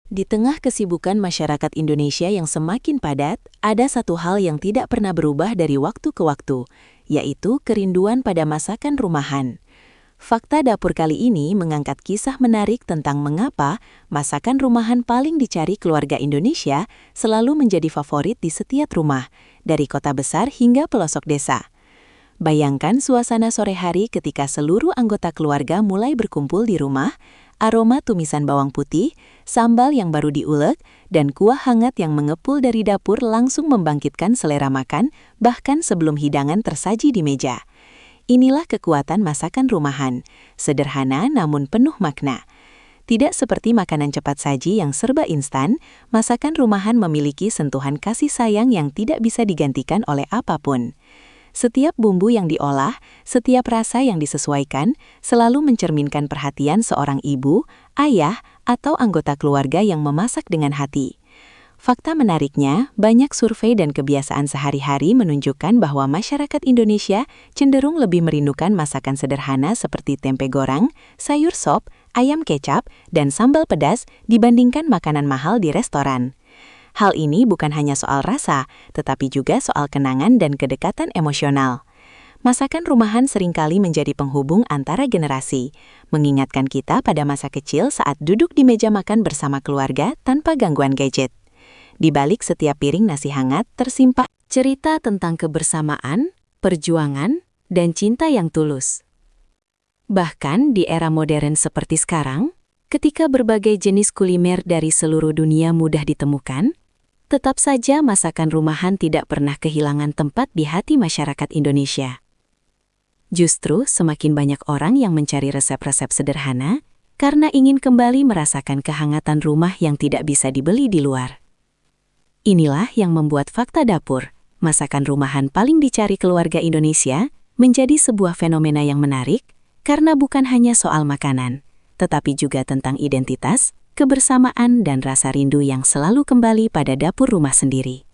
Di tengah kesibukan masyarakat Indonesia yang semakin padat, ada satu hal yang tidak pernah berubah dari waktu ke waktu, yaitu kerinduan pada masakan rumahan. Fakta Dapur kali ini mengangkat kisah menarik tentang mengapa masakan rumahan paling dicari keluarga Indonesia selalu menjadi favorit di setiap rumah, dari kota besar hingga pelosok desa. Bayangkan suasana sore hari ketika seluruh anggota keluarga mulai berkumpul di rumah, aroma tumisan bawang putih, sambal yang baru diulek, dan kuah hangat yang mengepul dari dapur langsung membangkitkan selera makan, bahkan sebelum hidangan tersaji di meja. Inilah kekuatan masakan rumahan, sederhana namun penuh makna. Tidak seperti makanan cepat saji yang serba instan, masakan rumahan memiliki sentuhan kasih sayang yang tidak bisa digantikan oleh apapun. Setiap bumbu yang diolah, setiap rasa yang disesuaikan, selalu mencerminkan perhatian seorang ibu, ayah, atau anggota keluarga yang memasak dengan hati. Fakta menariknya, banyak survei dan kebiasaan sehari-hari menunjukkan bahwa masyarakat Indonesia cenderung lebih merindukan masakan sederhana seperti tempe goreng, sayur sop, ayam kecap, dan sambal pedas dibandingkan makanan mahal di restoran. Hal ini bukan hanya soal rasa, tetapi juga soal kenangan dan kedekatan emosional. Masakan rumahan seringkali menjadi penghubung antara generasi, mengingatkan kita pada masa kecil saat duduk di meja makan bersama keluarga tanpa gangguan gadget. Di balik setiap piring nasi hangat tersimpan cerita tentang kebersamaan, perjuangan, dan cinta yang tulus. Bahkan di era modern seperti sekarang, ketika berbagai jenis kuliner dari seluruh dunia mudah ditemukan, tetap saja masakan rumahan tidak pernah kehilangan tempat di hati masyarakat Indonesia. Justru semakin banyak orang yang mencari resep-resep sederhana karena ingin kembali merasakan kehangatan rumah yang tidak bisa dibeli di luar. Inilah yang membuat Fakta Dapur, masakan rumahan paling dicari keluarga Indonesia, menjadi sebuah fenomena yang menarik karena bukan hanya soal makanan, tetapi juga tentang identitas, kebersamaan, dan rasa rindu yang selalu kembali pada dapur rumah sendiri.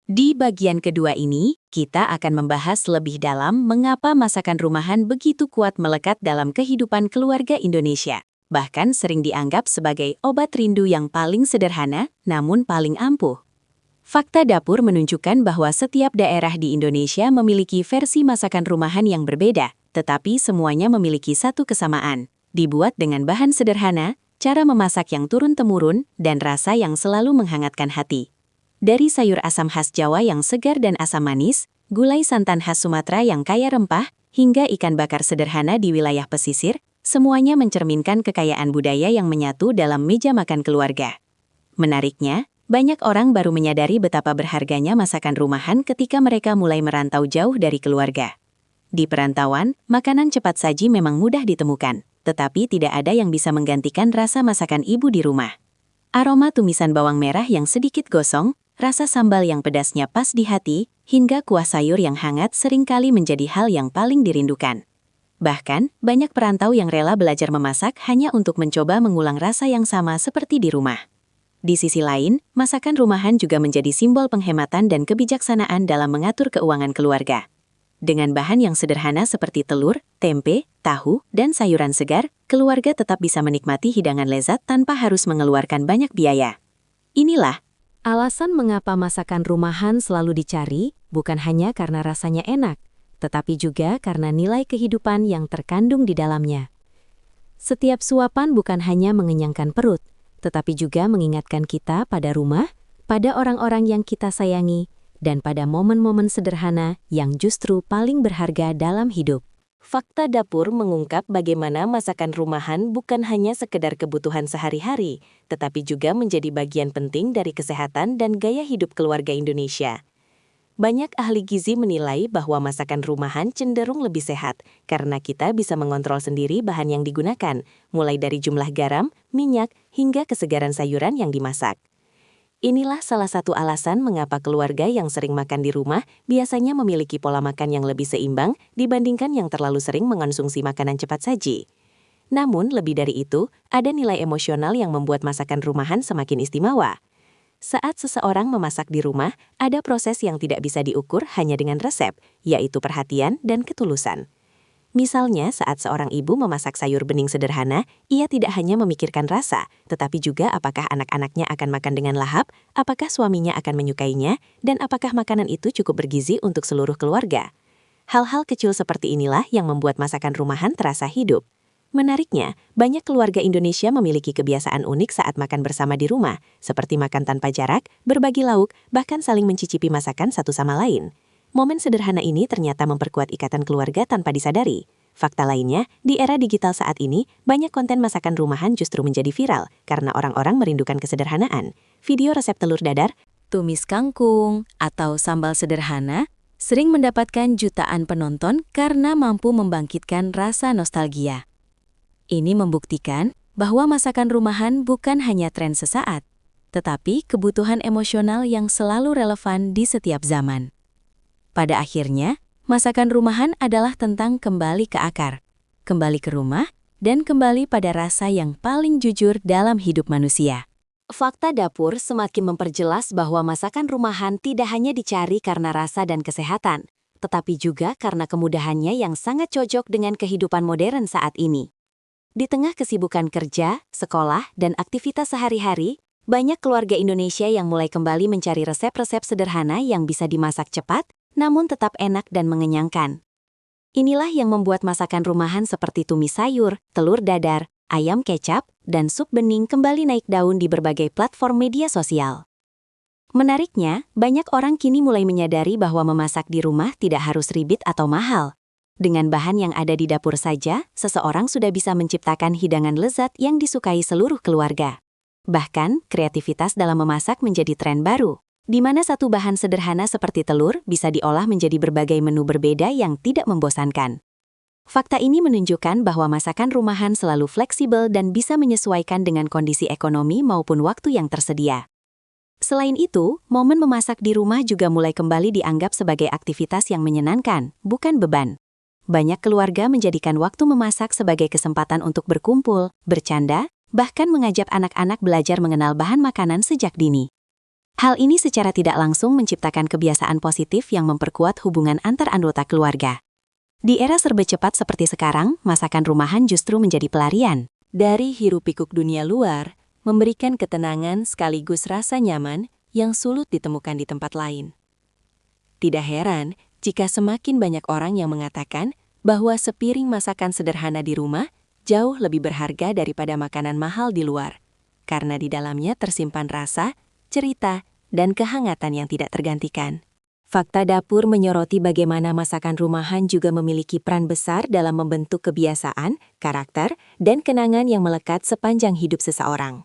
Di bagian kedua ini, kita akan membahas lebih dalam mengapa masakan rumahan begitu kuat melekat dalam kehidupan keluarga Indonesia, bahkan sering dianggap sebagai obat rindu yang paling sederhana, namun paling ampuh. Fakta Dapur menunjukkan bahwa setiap daerah di Indonesia memiliki versi masakan rumahan yang berbeda, tetapi semuanya memiliki satu kesamaan, dibuat dengan bahan sederhana, cara memasak yang turun-temurun, dan rasa yang selalu menghangatkan hati. Dari sayur asam khas Jawa yang segar dan asam manis, gulai santan khas Sumatera yang kaya rempah, hingga ikan bakar sederhana di wilayah pesisir, semuanya mencerminkan kekayaan budaya yang menyatu dalam meja makan keluarga. Menariknya, banyak orang baru menyadari betapa berharganya masakan rumahan ketika mereka mulai merantau jauh dari keluarga. Di perantauan, makanan cepat saji memang mudah ditemukan, tetapi tidak ada yang bisa menggantikan rasa masakan ibu di rumah. Aroma tumisan bawang merah yang sedikit gosong, rasa sambal yang pedasnya pas di hati, hingga kuah sayur yang hangat seringkali menjadi hal yang paling dirindukan. Bahkan, banyak perantau yang rela belajar memasak hanya untuk mencoba mengulang rasa yang sama seperti di rumah. Di sisi lain, masakan rumahan juga menjadi simbol penghematan dan kebijaksanaan dalam mengatur keuangan keluarga. Dengan bahan yang sederhana seperti telur, tempe, tahu, dan sayuran segar, keluarga tetap bisa menikmati hidangan lezat tanpa harus mengeluarkan banyak biaya. Inilah alasan mengapa masakan rumahan selalu dicari, bukan hanya karena rasanya enak, tetapi juga karena nilai kehidupan yang terkandung di dalamnya. Setiap suapan bukan hanya mengenyangkan perut, tetapi juga mengingatkan kita pada rumah, pada orang-orang yang kita sayangi, dan pada momen-momen sederhana yang justru paling berharga dalam hidup. Fakta Dapur mengungkap bagaimana masakan rumahan bukan hanya sekedar kebutuhan sehari-hari, tetapi juga menjadi bagian penting dari kesehatan dan gaya hidup keluarga Indonesia. Banyak ahli gizi menilai bahwa masakan rumahan cenderung lebih sehat karena kita bisa mengontrol sendiri bahan yang digunakan, mulai dari jumlah garam, minyak, hingga kesegaran sayuran yang dimasak. Inilah salah satu alasan mengapa keluarga yang sering makan di rumah biasanya memiliki pola makan yang lebih seimbang dibandingkan yang terlalu sering mengonsumsi makanan cepat saji. Namun, lebih dari itu, ada nilai emosional yang membuat masakan rumahan semakin istimewa. Saat seseorang memasak di rumah, ada proses yang tidak bisa diukur hanya dengan resep, yaitu perhatian dan ketulusan. Misalnya saat seorang ibu memasak sayur bening sederhana, ia tidak hanya memikirkan rasa, tetapi juga apakah anak-anaknya akan makan dengan lahap, apakah suaminya akan menyukainya, dan apakah makanan itu cukup bergizi untuk seluruh keluarga. Hal-hal kecil seperti inilah yang membuat masakan rumahan terasa hidup. Menariknya, banyak keluarga Indonesia memiliki kebiasaan unik saat makan bersama di rumah, seperti makan tanpa jarak, berbagi lauk, bahkan saling mencicipi masakan satu sama lain. Momen sederhana ini ternyata memperkuat ikatan keluarga tanpa disadari. Fakta lainnya, di era digital saat ini, banyak konten masakan rumahan justru menjadi viral karena orang-orang merindukan kesederhanaan. Video resep telur dadar, tumis kangkung, atau sambal sederhana sering mendapatkan jutaan penonton karena mampu membangkitkan rasa nostalgia. Ini membuktikan bahwa masakan rumahan bukan hanya tren sesaat, tetapi kebutuhan emosional yang selalu relevan di setiap zaman. Pada akhirnya, masakan rumahan adalah tentang kembali ke akar, kembali ke rumah, dan kembali pada rasa yang paling jujur dalam hidup manusia. Fakta dapur semakin memperjelas bahwa masakan rumahan tidak hanya dicari karena rasa dan kesehatan, tetapi juga karena kemudahannya yang sangat cocok dengan kehidupan modern saat ini. Di tengah kesibukan kerja, sekolah, dan aktivitas sehari-hari, banyak keluarga Indonesia yang mulai kembali mencari resep-resep sederhana yang bisa dimasak cepat, namun tetap enak dan mengenyangkan. Inilah yang membuat masakan rumahan seperti tumis sayur, telur dadar, ayam kecap, dan sup bening kembali naik daun di berbagai platform media sosial. Menariknya, banyak orang kini mulai menyadari bahwa memasak di rumah tidak harus ribet atau mahal. Dengan bahan yang ada di dapur saja, seseorang sudah bisa menciptakan hidangan lezat yang disukai seluruh keluarga. Bahkan, kreativitas dalam memasak menjadi tren baru, di mana satu bahan sederhana seperti telur bisa diolah menjadi berbagai menu berbeda yang tidak membosankan. Fakta ini menunjukkan bahwa masakan rumahan selalu fleksibel dan bisa menyesuaikan dengan kondisi ekonomi maupun waktu yang tersedia. Selain itu, momen memasak di rumah juga mulai kembali dianggap sebagai aktivitas yang menyenangkan, bukan beban. Banyak keluarga menjadikan waktu memasak sebagai kesempatan untuk berkumpul, bercanda, bahkan mengajak anak-anak belajar mengenal bahan makanan sejak dini. Hal ini secara tidak langsung menciptakan kebiasaan positif yang memperkuat hubungan antar anggota keluarga. Di era serba cepat seperti sekarang, masakan rumahan justru menjadi pelarian dari hiruk-pikuk dunia luar, memberikan ketenangan sekaligus rasa nyaman yang sulit ditemukan di tempat lain. Tidak heran jika semakin banyak orang yang mengatakan bahwa sepiring masakan sederhana di rumah jauh lebih berharga daripada makanan mahal di luar, karena di dalamnya tersimpan rasa, cerita, dan kehangatan yang tidak tergantikan. Fakta dapur menyoroti bagaimana masakan rumahan juga memiliki peran besar dalam membentuk kebiasaan, karakter, dan kenangan yang melekat sepanjang hidup seseorang.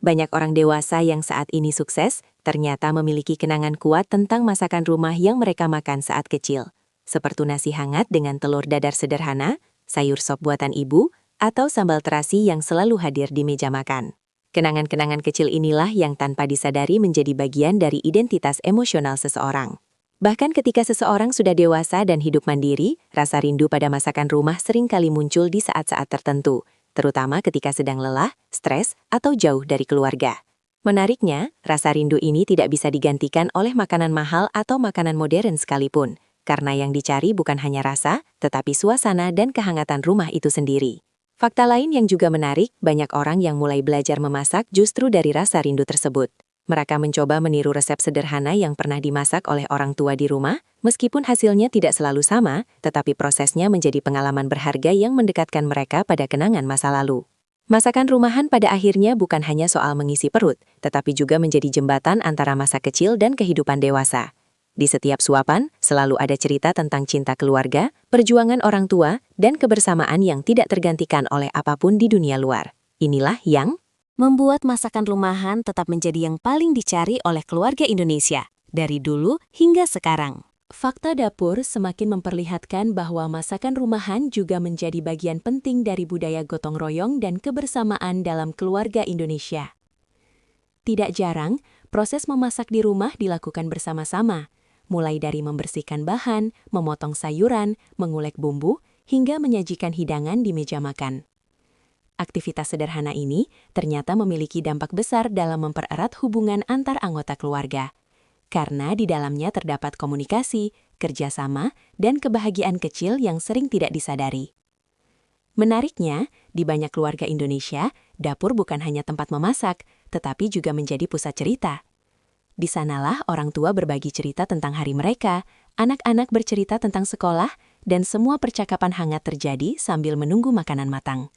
Banyak orang dewasa yang saat ini sukses ternyata memiliki kenangan kuat tentang masakan rumah yang mereka makan saat kecil, seperti nasi hangat dengan telur dadar sederhana, sayur sop buatan ibu, atau sambal terasi yang selalu hadir di meja makan. Kenangan-kenangan kecil inilah yang tanpa disadari menjadi bagian dari identitas emosional seseorang. Bahkan ketika seseorang sudah dewasa dan hidup mandiri, rasa rindu pada masakan rumah seringkali muncul di saat-saat tertentu, terutama ketika sedang lelah, stres, atau jauh dari keluarga. Menariknya, rasa rindu ini tidak bisa digantikan oleh makanan mahal atau makanan modern sekalipun, karena yang dicari bukan hanya rasa, tetapi suasana dan kehangatan rumah itu sendiri. Fakta lain yang juga menarik, banyak orang yang mulai belajar memasak justru dari rasa rindu tersebut. Mereka mencoba meniru resep sederhana yang pernah dimasak oleh orang tua di rumah, meskipun hasilnya tidak selalu sama, tetapi prosesnya menjadi pengalaman berharga yang mendekatkan mereka pada kenangan masa lalu. Masakan rumahan pada akhirnya bukan hanya soal mengisi perut, tetapi juga menjadi jembatan antara masa kecil dan kehidupan dewasa. Di setiap suapan, selalu ada cerita tentang cinta keluarga, perjuangan orang tua, dan kebersamaan yang tidak tergantikan oleh apapun di dunia luar. Inilah yang membuat masakan rumahan tetap menjadi yang paling dicari oleh keluarga Indonesia, dari dulu hingga sekarang. Fakta dapur semakin memperlihatkan bahwa masakan rumahan juga menjadi bagian penting dari budaya gotong royong dan kebersamaan dalam keluarga Indonesia. Tidak jarang, proses memasak di rumah dilakukan bersama-sama, mulai dari membersihkan bahan, memotong sayuran, mengulek bumbu, hingga menyajikan hidangan di meja makan. Aktivitas sederhana ini ternyata memiliki dampak besar dalam mempererat hubungan antar anggota keluarga, karena di dalamnya terdapat komunikasi, kerjasama, dan kebahagiaan kecil yang sering tidak disadari. Menariknya, di banyak keluarga Indonesia, dapur bukan hanya tempat memasak, tetapi juga menjadi pusat cerita. Di sanalah orang tua berbagi cerita tentang hari mereka, anak-anak bercerita tentang sekolah, dan semua percakapan hangat terjadi sambil menunggu makanan matang.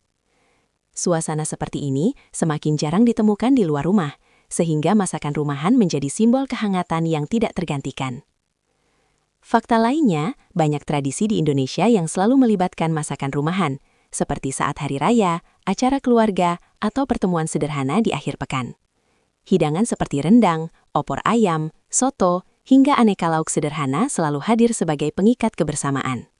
Suasana seperti ini semakin jarang ditemukan di luar rumah, sehingga masakan rumahan menjadi simbol kehangatan yang tidak tergantikan. Fakta lainnya, banyak tradisi di Indonesia yang selalu melibatkan masakan rumahan, seperti saat hari raya, acara keluarga, atau pertemuan sederhana di akhir pekan. Hidangan seperti rendang, opor ayam, soto, hingga aneka lauk sederhana selalu hadir sebagai pengikat kebersamaan.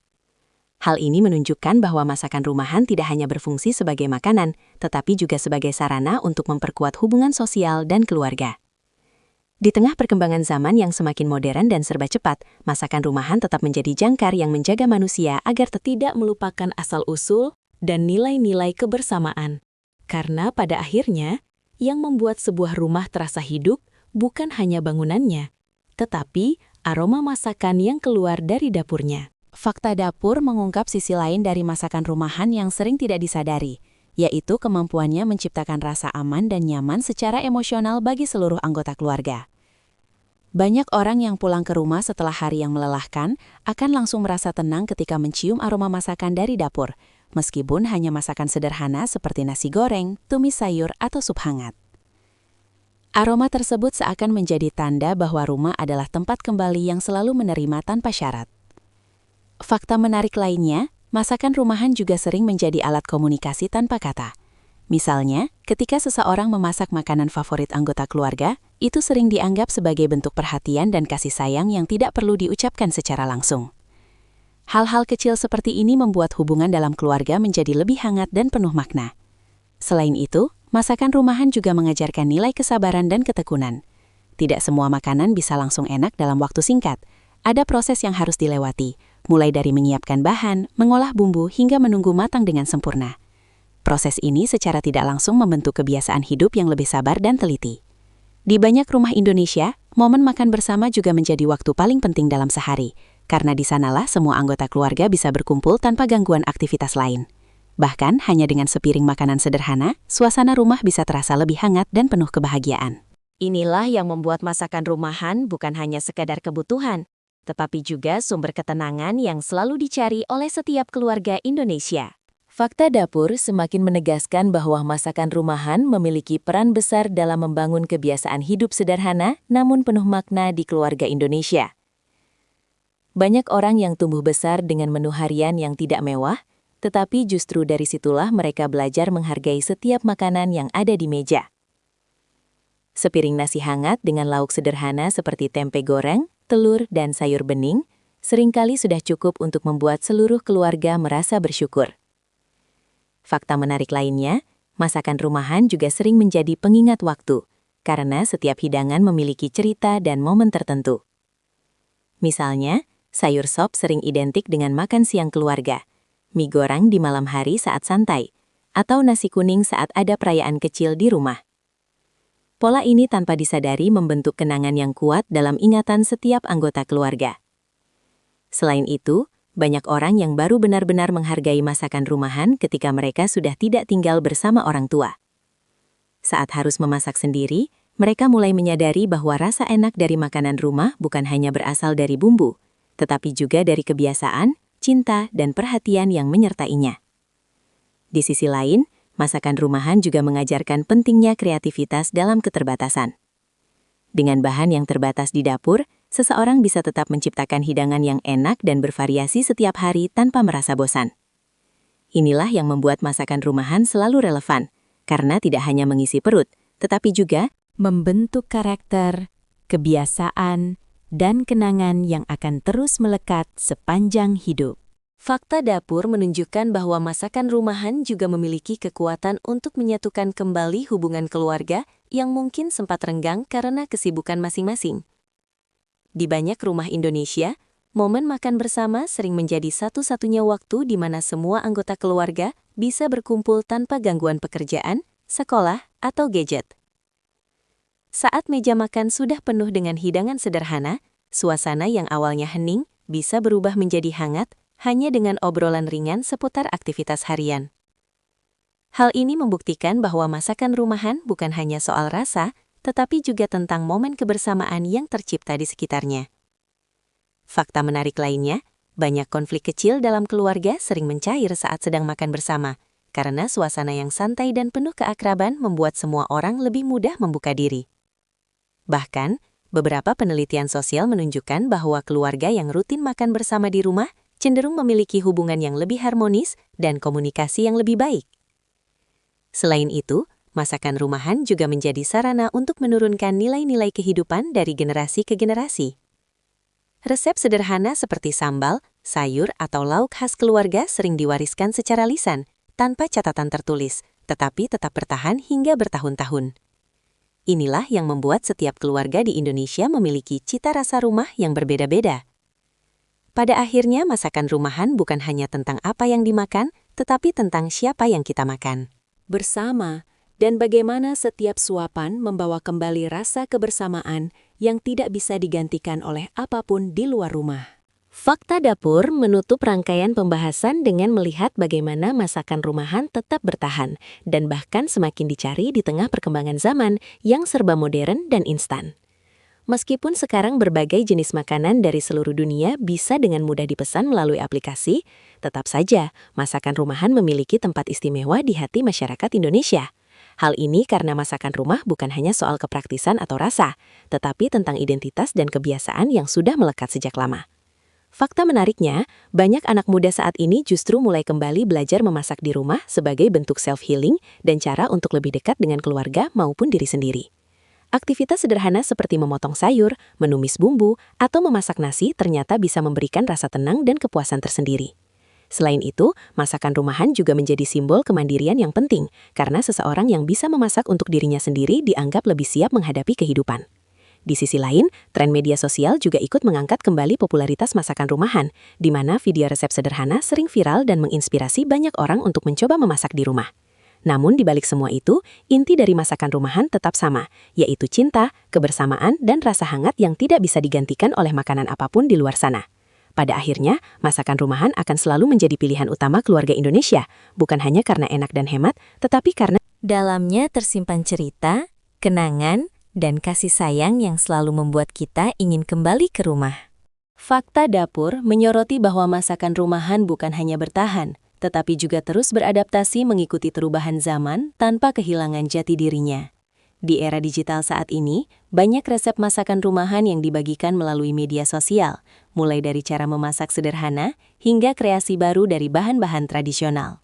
Hal ini menunjukkan bahwa masakan rumahan tidak hanya berfungsi sebagai makanan, tetapi juga sebagai sarana untuk memperkuat hubungan sosial dan keluarga. Di tengah perkembangan zaman yang semakin modern dan serba cepat, masakan rumahan tetap menjadi jangkar yang menjaga manusia agar tidak melupakan asal-usul dan nilai-nilai kebersamaan. Karena pada akhirnya, yang membuat sebuah rumah terasa hidup bukan hanya bangunannya, tetapi aroma masakan yang keluar dari dapurnya. Fakta dapur mengungkap sisi lain dari masakan rumahan yang sering tidak disadari, yaitu kemampuannya menciptakan rasa aman dan nyaman secara emosional bagi seluruh anggota keluarga. Banyak orang yang pulang ke rumah setelah hari yang melelahkan akan langsung merasa tenang ketika mencium aroma masakan dari dapur, meskipun hanya masakan sederhana seperti nasi goreng, tumis sayur, atau sup hangat. Aroma tersebut seakan menjadi tanda bahwa rumah adalah tempat kembali yang selalu menerima tanpa syarat. Fakta menarik lainnya, masakan rumahan juga sering menjadi alat komunikasi tanpa kata. Misalnya, ketika seseorang memasak makanan favorit anggota keluarga, itu sering dianggap sebagai bentuk perhatian dan kasih sayang yang tidak perlu diucapkan secara langsung. Hal-hal kecil seperti ini membuat hubungan dalam keluarga menjadi lebih hangat dan penuh makna. Selain itu, masakan rumahan juga mengajarkan nilai kesabaran dan ketekunan. Tidak semua makanan bisa langsung enak dalam waktu singkat. Ada proses yang harus dilewati, mulai dari menyiapkan bahan, mengolah bumbu, hingga menunggu matang dengan sempurna. Proses ini secara tidak langsung membentuk kebiasaan hidup yang lebih sabar dan teliti. Di banyak rumah Indonesia, momen makan bersama juga menjadi waktu paling penting dalam sehari, karena di sanalah semua anggota keluarga bisa berkumpul tanpa gangguan aktivitas lain. Bahkan, hanya dengan sepiring makanan sederhana, suasana rumah bisa terasa lebih hangat dan penuh kebahagiaan. Inilah yang membuat masakan rumahan bukan hanya sekadar kebutuhan, tetapi juga sumber ketenangan yang selalu dicari oleh setiap keluarga Indonesia. Fakta dapur semakin menegaskan bahwa masakan rumahan memiliki peran besar dalam membangun kebiasaan hidup sederhana namun penuh makna di keluarga Indonesia. Banyak orang yang tumbuh besar dengan menu harian yang tidak mewah, tetapi justru dari situlah mereka belajar menghargai setiap makanan yang ada di meja. Sepiring nasi hangat dengan lauk sederhana seperti tempe goreng, telur, dan sayur bening, seringkali sudah cukup untuk membuat seluruh keluarga merasa bersyukur. Fakta menarik lainnya, masakan rumahan juga sering menjadi pengingat waktu, karena setiap hidangan memiliki cerita dan momen tertentu. Misalnya, sayur sop sering identik dengan makan siang keluarga, mie goreng di malam hari saat santai, atau nasi kuning saat ada perayaan kecil di rumah. Pola ini tanpa disadari membentuk kenangan yang kuat dalam ingatan setiap anggota keluarga. Selain itu, banyak orang yang baru benar-benar menghargai masakan rumahan ketika mereka sudah tidak tinggal bersama orang tua. Saat harus memasak sendiri, mereka mulai menyadari bahwa rasa enak dari makanan rumah bukan hanya berasal dari bumbu, tetapi juga dari kebiasaan, cinta, dan perhatian yang menyertainya. Di sisi lain, masakan rumahan juga mengajarkan pentingnya kreativitas dalam keterbatasan. Dengan bahan yang terbatas di dapur, seseorang bisa tetap menciptakan hidangan yang enak dan bervariasi setiap hari tanpa merasa bosan. Inilah yang membuat masakan rumahan selalu relevan, karena tidak hanya mengisi perut, tetapi juga membentuk karakter, kebiasaan, dan kenangan yang akan terus melekat sepanjang hidup. Fakta dapur menunjukkan bahwa masakan rumahan juga memiliki kekuatan untuk menyatukan kembali hubungan keluarga yang mungkin sempat renggang karena kesibukan masing-masing. Di banyak rumah Indonesia, momen makan bersama sering menjadi satu-satunya waktu di mana semua anggota keluarga bisa berkumpul tanpa gangguan pekerjaan, sekolah, atau gadget. Saat meja makan sudah penuh dengan hidangan sederhana, suasana yang awalnya hening bisa berubah menjadi hangat hanya dengan obrolan ringan seputar aktivitas harian. Hal ini membuktikan bahwa masakan rumahan bukan hanya soal rasa, tetapi juga tentang momen kebersamaan yang tercipta di sekitarnya. Fakta menarik lainnya, banyak konflik kecil dalam keluarga sering mencair saat sedang makan bersama, karena suasana yang santai dan penuh keakraban membuat semua orang lebih mudah membuka diri. Bahkan, beberapa penelitian sosial menunjukkan bahwa keluarga yang rutin makan bersama di rumah cenderung memiliki hubungan yang lebih harmonis dan komunikasi yang lebih baik. Selain itu, masakan rumahan juga menjadi sarana untuk menurunkan nilai-nilai kehidupan dari generasi ke generasi. Resep sederhana seperti sambal, sayur, atau lauk khas keluarga sering diwariskan secara lisan, tanpa catatan tertulis, tetapi tetap bertahan hingga bertahun-tahun. Inilah yang membuat setiap keluarga di Indonesia memiliki cita rasa rumah yang berbeda-beda. Pada akhirnya, masakan rumahan bukan hanya tentang apa yang dimakan, tetapi tentang siapa yang kita makan bersama, dan bagaimana setiap suapan membawa kembali rasa kebersamaan yang tidak bisa digantikan oleh apapun di luar rumah. Fakta Dapur menutup rangkaian pembahasan dengan melihat bagaimana masakan rumahan tetap bertahan dan bahkan semakin dicari di tengah perkembangan zaman yang serba modern dan instan. Meskipun sekarang berbagai jenis makanan dari seluruh dunia bisa dengan mudah dipesan melalui aplikasi, tetap saja masakan rumahan memiliki tempat istimewa di hati masyarakat Indonesia. Hal ini karena masakan rumah bukan hanya soal kepraktisan atau rasa, tetapi tentang identitas dan kebiasaan yang sudah melekat sejak lama. Fakta menariknya, banyak anak muda saat ini justru mulai kembali belajar memasak di rumah sebagai bentuk self-healing dan cara untuk lebih dekat dengan keluarga maupun diri sendiri. Aktivitas sederhana seperti memotong sayur, menumis bumbu, atau memasak nasi ternyata bisa memberikan rasa tenang dan kepuasan tersendiri. Selain itu, masakan rumahan juga menjadi simbol kemandirian yang penting, karena seseorang yang bisa memasak untuk dirinya sendiri dianggap lebih siap menghadapi kehidupan. Di sisi lain, tren media sosial juga ikut mengangkat kembali popularitas masakan rumahan, di mana video resep sederhana sering viral dan menginspirasi banyak orang untuk mencoba memasak di rumah. Namun di balik semua itu, inti dari masakan rumahan tetap sama, yaitu cinta, kebersamaan, dan rasa hangat yang tidak bisa digantikan oleh makanan apapun di luar sana. Pada akhirnya, masakan rumahan akan selalu menjadi pilihan utama keluarga Indonesia, bukan hanya karena enak dan hemat, tetapi karena dalamnya tersimpan cerita, kenangan, dan kasih sayang yang selalu membuat kita ingin kembali ke rumah. Fakta Dapur menyoroti bahwa masakan rumahan bukan hanya bertahan, tetapi juga terus beradaptasi mengikuti perubahan zaman tanpa kehilangan jati dirinya. Di era digital saat ini, banyak resep masakan rumahan yang dibagikan melalui media sosial, mulai dari cara memasak sederhana hingga kreasi baru dari bahan-bahan tradisional.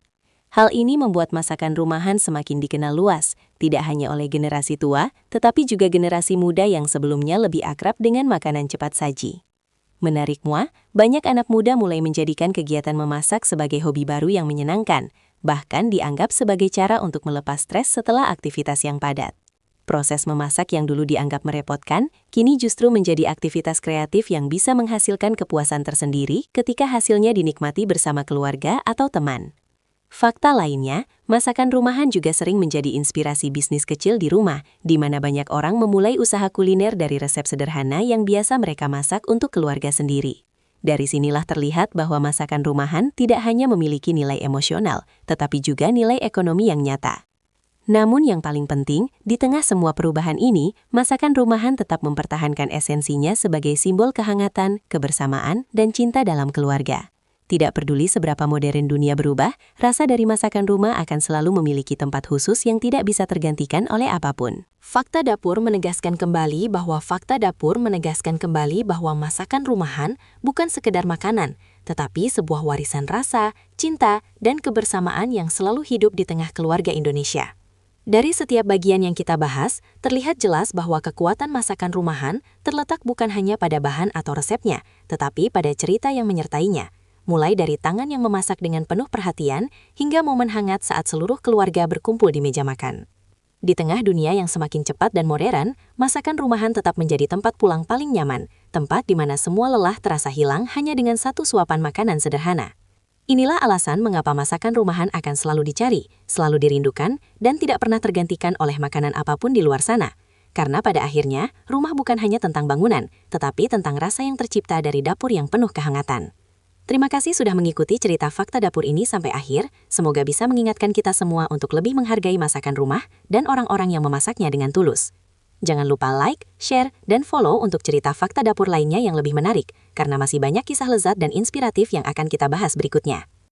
Hal ini membuat masakan rumahan semakin dikenal luas, tidak hanya oleh generasi tua, tetapi juga generasi muda yang sebelumnya lebih akrab dengan makanan cepat saji. Menariknya, banyak anak muda mulai menjadikan kegiatan memasak sebagai hobi baru yang menyenangkan, bahkan dianggap sebagai cara untuk melepas stres setelah aktivitas yang padat. Proses memasak yang dulu dianggap merepotkan, kini justru menjadi aktivitas kreatif yang bisa menghasilkan kepuasan tersendiri ketika hasilnya dinikmati bersama keluarga atau teman. Fakta lainnya, masakan rumahan juga sering menjadi inspirasi bisnis kecil di rumah, di mana banyak orang memulai usaha kuliner dari resep sederhana yang biasa mereka masak untuk keluarga sendiri. Dari sinilah terlihat bahwa masakan rumahan tidak hanya memiliki nilai emosional, tetapi juga nilai ekonomi yang nyata. Namun yang paling penting, di tengah semua perubahan ini, masakan rumahan tetap mempertahankan esensinya sebagai simbol kehangatan, kebersamaan, dan cinta dalam keluarga. Tidak peduli seberapa modern dunia berubah, rasa dari masakan rumah akan selalu memiliki tempat khusus yang tidak bisa tergantikan oleh apapun. Fakta Dapur menegaskan kembali bahwa masakan rumahan bukan sekedar makanan, tetapi sebuah warisan rasa, cinta, dan kebersamaan yang selalu hidup di tengah keluarga Indonesia. Dari setiap bagian yang kita bahas, terlihat jelas bahwa kekuatan masakan rumahan terletak bukan hanya pada bahan atau resepnya, tetapi pada cerita yang menyertainya. Mulai dari tangan yang memasak dengan penuh perhatian, hingga momen hangat saat seluruh keluarga berkumpul di meja makan. Di tengah dunia yang semakin cepat dan modern, masakan rumahan tetap menjadi tempat pulang paling nyaman, tempat di mana semua lelah terasa hilang hanya dengan satu suapan makanan sederhana. Inilah alasan mengapa masakan rumahan akan selalu dicari, selalu dirindukan, dan tidak pernah tergantikan oleh makanan apapun di luar sana. Karena pada akhirnya, rumah bukan hanya tentang bangunan, tetapi tentang rasa yang tercipta dari dapur yang penuh kehangatan. Terima kasih sudah mengikuti cerita Fakta Dapur ini sampai akhir. Semoga bisa mengingatkan kita semua untuk lebih menghargai masakan rumah dan orang-orang yang memasaknya dengan tulus. Jangan lupa like, share, dan follow untuk cerita Fakta Dapur lainnya yang lebih menarik, karena masih banyak kisah lezat dan inspiratif yang akan kita bahas berikutnya.